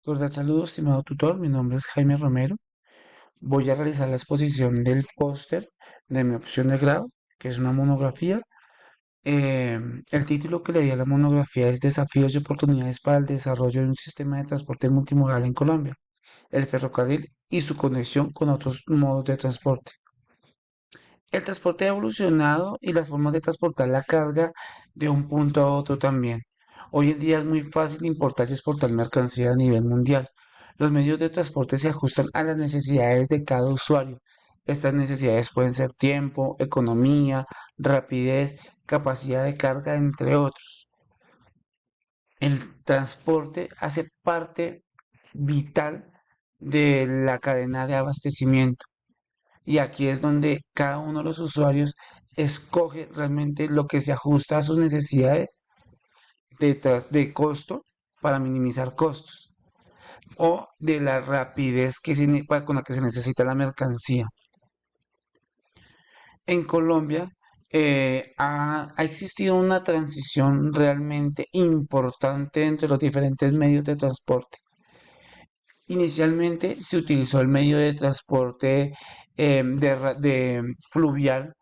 Cordial saludo, estimado tutor. Mi nombre es Jaime Romero. Voy a realizar la exposición del póster de mi opción de grado, que es una monografía. El título que le di a la monografía es Desafíos y oportunidades para el desarrollo de un sistema de transporte multimodal en Colombia, el ferrocarril y su conexión con otros modos de transporte. El transporte ha evolucionado y las formas de transportar la carga de un punto a otro también. Hoy en día es muy fácil importar y exportar mercancía a nivel mundial. Los medios de transporte se ajustan a las necesidades de cada usuario. Estas necesidades pueden ser tiempo, economía, rapidez, capacidad de carga, entre otros. El transporte hace parte vital de la cadena de abastecimiento. Y aquí es donde cada uno de los usuarios escoge realmente lo que se ajusta a sus necesidades de costo para minimizar costos o de la rapidez con la que se necesita la mercancía. En Colombia ha existido una transición realmente importante entre los diferentes medios de transporte. Inicialmente se utilizó el medio de transporte de fluvial,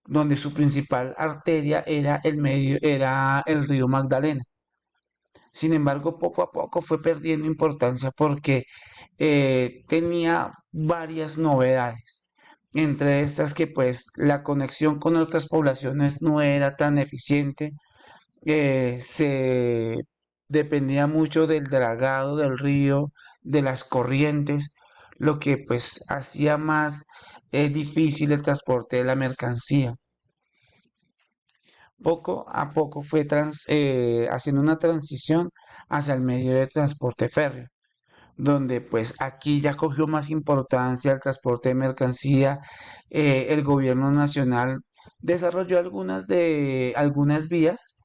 donde su principal arteria era el río Magdalena. Sin embargo, poco a poco fue perdiendo importancia porque tenía varias novedades. Entre estas que pues la conexión con otras poblaciones no era tan eficiente, se dependía mucho del dragado del río, de las corrientes, lo que pues hacía más difícil el transporte de la mercancía. Poco a poco fue haciendo una transición hacia el medio de transporte férreo, donde pues aquí ya cogió más importancia el transporte de mercancía. El gobierno nacional desarrolló algunas vías,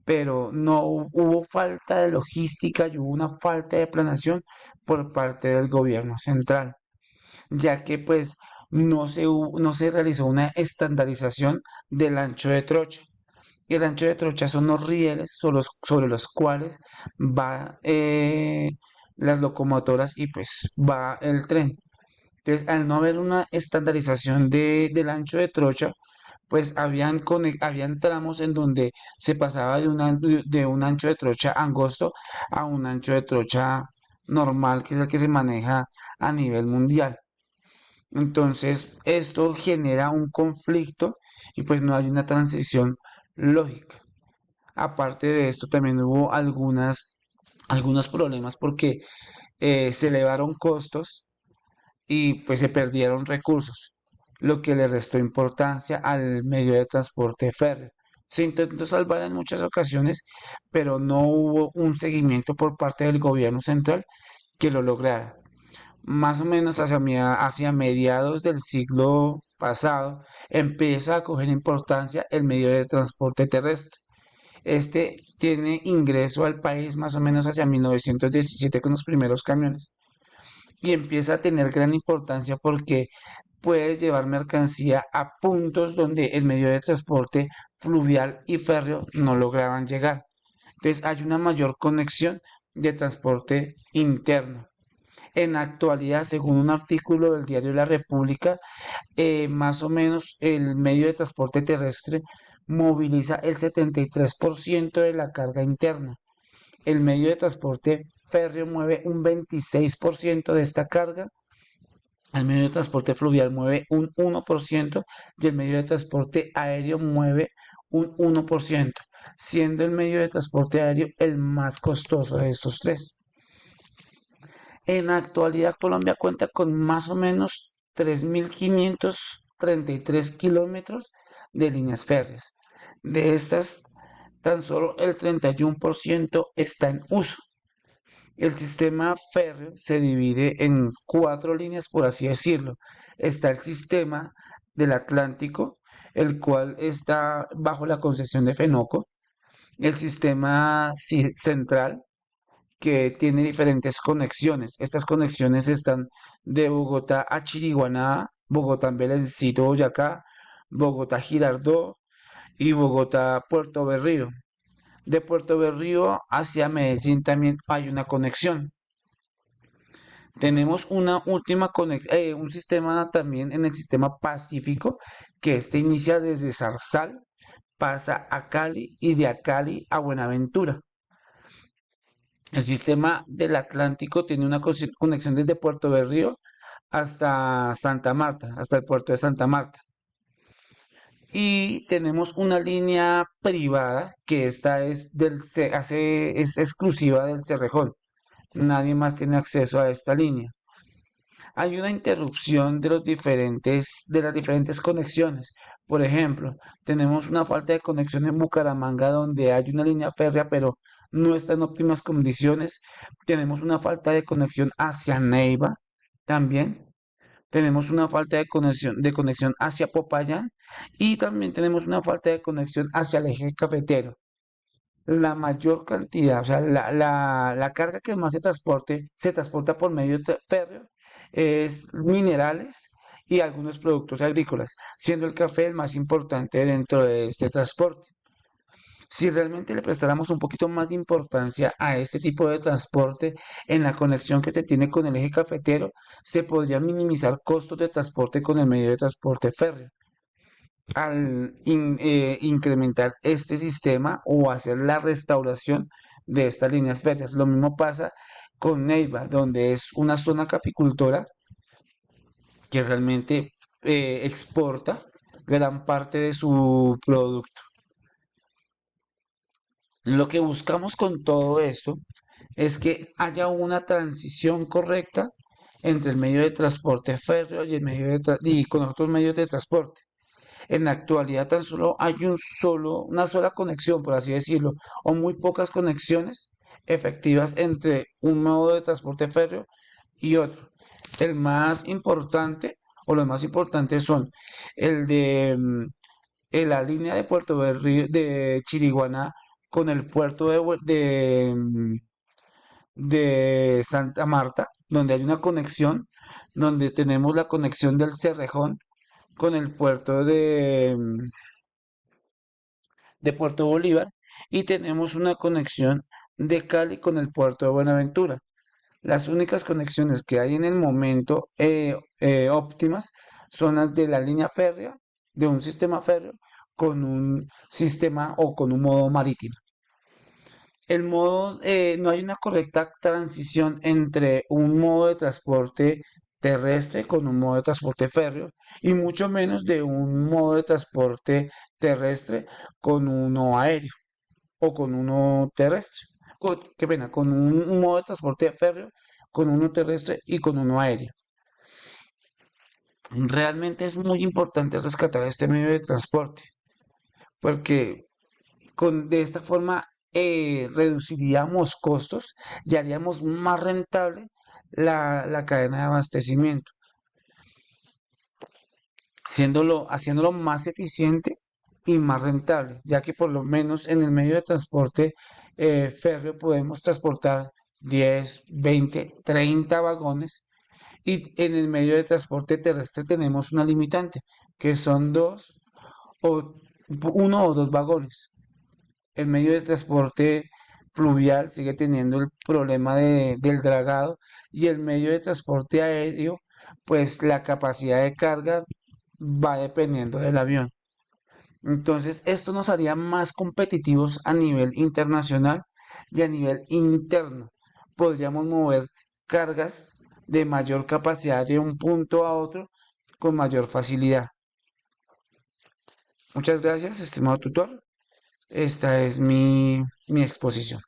pero no hubo falta de logística y hubo una falta de planeación por parte del gobierno central, ya que pues no se realizó una estandarización del ancho de trocha. Y el ancho de trocha son los rieles sobre los cuales va las locomotoras y pues va el tren. Entonces, al no haber una estandarización del ancho de trocha, pues habían tramos en donde se pasaba de un ancho de trocha angosto a un ancho de trocha normal, que es el que se maneja a nivel mundial. Entonces, esto genera un conflicto y pues no hay una transición lógica. Aparte de esto, también hubo algunos problemas porque se elevaron costos y pues se perdieron recursos, lo que le restó importancia al medio de transporte férreo. Se intentó salvar en muchas ocasiones, pero no hubo un seguimiento por parte del gobierno central que lo lograra. Más o menos hacia mediados del siglo pasado empieza a coger importancia el medio de transporte terrestre. Este tiene ingreso al país más o menos hacia 1917 con los primeros camiones y empieza a tener gran importancia porque puede llevar mercancía a puntos donde el medio de transporte fluvial y férreo no lograban llegar. Entonces hay una mayor conexión de transporte interno. En la actualidad, según un artículo del diario La República, más o menos el medio de transporte terrestre moviliza el 73% de la carga interna. El medio de transporte férreo mueve un 26% de esta carga. El medio de transporte fluvial mueve un 1% y el medio de transporte aéreo mueve un 1%, siendo el medio de transporte aéreo el más costoso de estos tres. En la actualidad, Colombia cuenta con más o menos 3.533 kilómetros de líneas férreas. De estas, tan solo el 31% está en uso. El sistema férreo se divide en cuatro líneas, por así decirlo. Está el sistema del Atlántico, el cual está bajo la concesión de Fenoco. El sistema central, que tiene diferentes conexiones. Estas conexiones están de Bogotá a Chiriguaná, Bogotá en Belencito, Boyacá, Bogotá Girardó y Bogotá Puerto Berrío. De Puerto Berrío hacia Medellín también hay una conexión. Tenemos un sistema también en el sistema Pacífico, que este inicia desde Zarzal, pasa a Cali y de a Cali a Buenaventura. El sistema del Atlántico tiene una conexión desde Puerto Berrío hasta Santa Marta, hasta el puerto de Santa Marta. Y tenemos una línea privada que esta es exclusiva del Cerrejón. Nadie más tiene acceso a esta línea. Hay una interrupción de las diferentes conexiones. Por ejemplo, tenemos una falta de conexión en Bucaramanga donde hay una línea férrea, pero no está en óptimas condiciones. Tenemos una falta de conexión hacia Neiva también. Tenemos una falta de conexión hacia Popayán y también tenemos una falta de conexión hacia el eje cafetero. La mayor cantidad, o sea, la carga que más se transporta por medio férreo es minerales y algunos productos agrícolas, siendo el café el más importante dentro de este transporte. Si realmente le prestáramos un poquito más de importancia a este tipo de transporte en la conexión que se tiene con el eje cafetero, se podría minimizar costos de transporte con el medio de transporte férreo al incrementar este sistema o hacer la restauración de estas líneas férreas. Lo mismo pasa con Neiva, donde es una zona caficultora que realmente exporta gran parte de su producto. Lo que buscamos con todo esto es que haya una transición correcta entre el medio de transporte férreo y, y con otros medios de transporte. En la actualidad tan solo hay una sola conexión, por así decirlo, o muy pocas conexiones efectivas entre un modo de transporte férreo y otro. El más importante o los más importantes son el de la línea de Puerto Berrío de Chiriguaná con el puerto de Santa Marta, donde hay una conexión, donde tenemos la conexión del Cerrejón con el puerto de Puerto Bolívar y tenemos una conexión de Cali con el puerto de Buenaventura. Las únicas conexiones que hay en el momento óptimas son las de la línea férrea, de un sistema férreo, con un sistema o con un modo marítimo. No hay una correcta transición entre un modo de transporte terrestre con un modo de transporte férreo y mucho menos de un modo de transporte terrestre con uno aéreo o con uno terrestre. Qué pena, con un modo de transporte férreo, con uno terrestre y con uno aéreo. Realmente es muy importante rescatar este medio de transporte porque de esta forma reduciríamos costos y haríamos más rentable la cadena de abastecimiento, haciéndolo más eficiente y más rentable, ya que por lo menos en el medio de transporte férreo podemos transportar 10, 20, 30 vagones y en el medio de transporte terrestre tenemos una limitante, que son o uno o dos vagones. El medio de transporte fluvial sigue teniendo el problema del dragado y el medio de transporte aéreo, pues la capacidad de carga va dependiendo del avión. Entonces, esto nos haría más competitivos a nivel internacional y a nivel interno. Podríamos mover cargas de mayor capacidad de un punto a otro con mayor facilidad. Muchas gracias, estimado tutor. Esta es mi exposición.